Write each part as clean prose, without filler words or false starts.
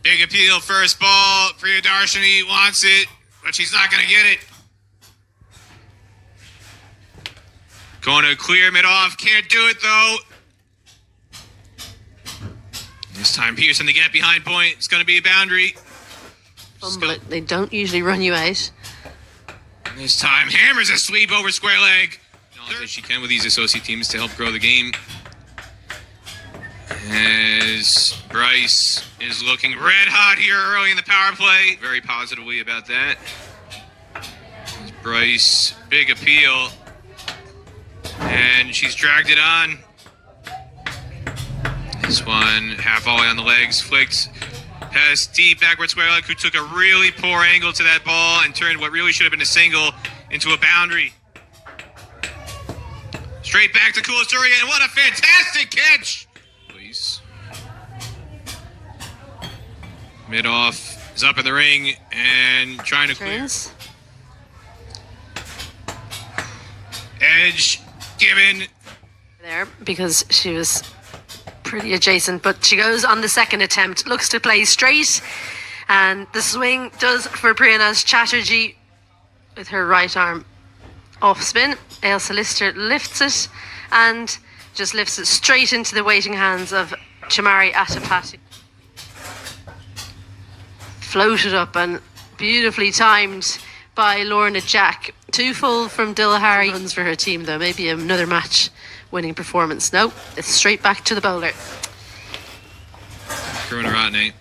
Big appeal, first ball. Priyadarshini wants it, but she's not going to get it. Going to clear mid-off. Can't do it, though. This time, Pearson to get behind point. It's going to be a boundary. Fumble it. They don't usually run you out. This time, hammers a sweep over square leg. As she can with these associate teams to help grow the game. As Bryce is looking red hot here early in the power play. Very positively about that. As Bryce, big appeal. And she's dragged it on. This one, half volley on the legs, flicked past deep backward square leg, who took a really poor angle to that ball and turned what really should have been a single into a boundary. Straight back to Kulasuri, and what a fantastic catch! Please. Mid-off is up in the ring and trying to clear. Edge given. There, because she was pretty adjacent, but she goes on the second attempt, looks to play straight, and the swing does for Priyana Chatterjee with her right arm off spin. Ailsa Lister lifts it and just lifts it straight into the waiting hands of Chamari Atapati. Floated up and beautifully timed by Lorna Jack. Two full from Dillahari. Runs for her team though, maybe another match winning performance. No, it's straight back to the bowler. Throwing her out, Nate.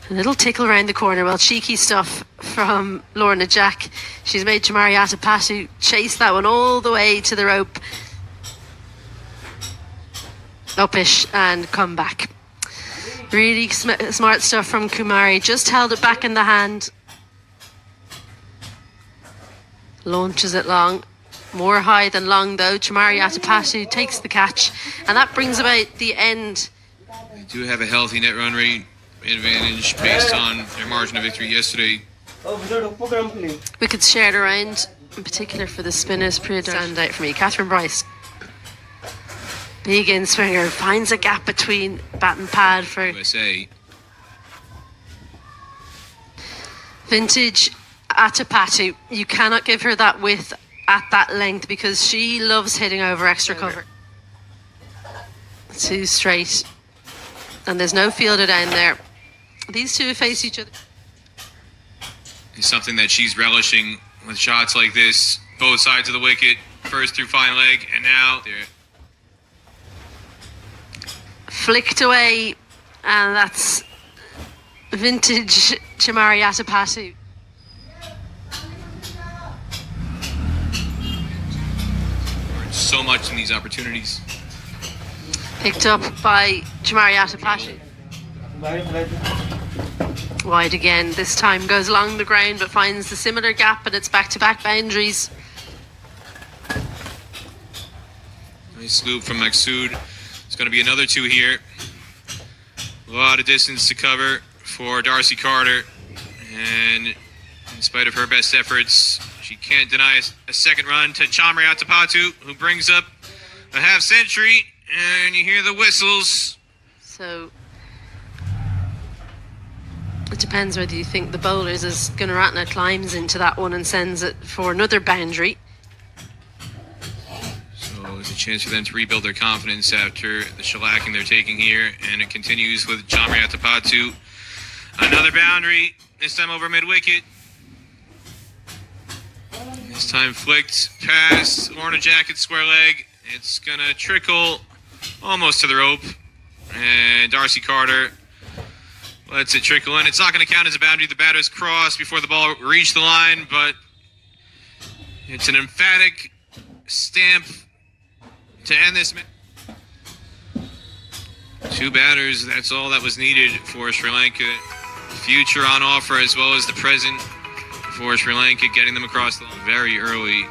A little tickle around the corner. Well, cheeky stuff from Lorna Jack. She's made Chamari Atapatu chase that one all the way to the rope. Upish and come back. Really smart stuff from Kumari. Just held it back in the hand. Launches it long. More high than long though. Chamari Atapatu takes the catch, and that brings about the end. They do have a healthy net run rate advantage based on their margin of victory yesterday. Wickets shared around, in particular for the spinners. Stand out for me. Catherine Bryce, big in swinger, finds a gap between bat and pad for USA. Vintage Atapatu. You cannot give her that width at that length because she loves hitting over extra cover. Two straight, and there's no fielder down there. These two face each other. It's something that she's relishing with shots like this, both sides of the wicket, first through fine leg, and now they're flicked away, and that's vintage Chamari Atapatu. So much in these opportunities. Picked up by Chamari Atapatu. Wide again. This time goes along the ground but finds the similar gap, and it's back-to-back boundaries. Nice loop from Maksud. It's going to be another two here. A lot of distance to cover for Darcy Carter, and in spite of her best efforts, she can't deny a second run to Chamari Atapatu, who brings up a half century, and you hear the whistles. So it depends whether you think the bowlers as Gunaratne climbs into that one and sends it for another boundary. So there's a chance for them to rebuild their confidence after the shellacking they're taking here, and it continues with Chamari Atapatu. Another boundary, this time over mid-wicket. This time flicked past Lorna Jack square leg. It's gonna trickle almost to the rope, and Darcy Carter lets it trickle in. It's not gonna count as a boundary. The batter's crossed before the ball reached the line, but it's an emphatic stamp to end this match. Two batters, that's all that was needed for Sri Lanka. Future on offer as well as the present for Sri Lanka, getting them across the line very early.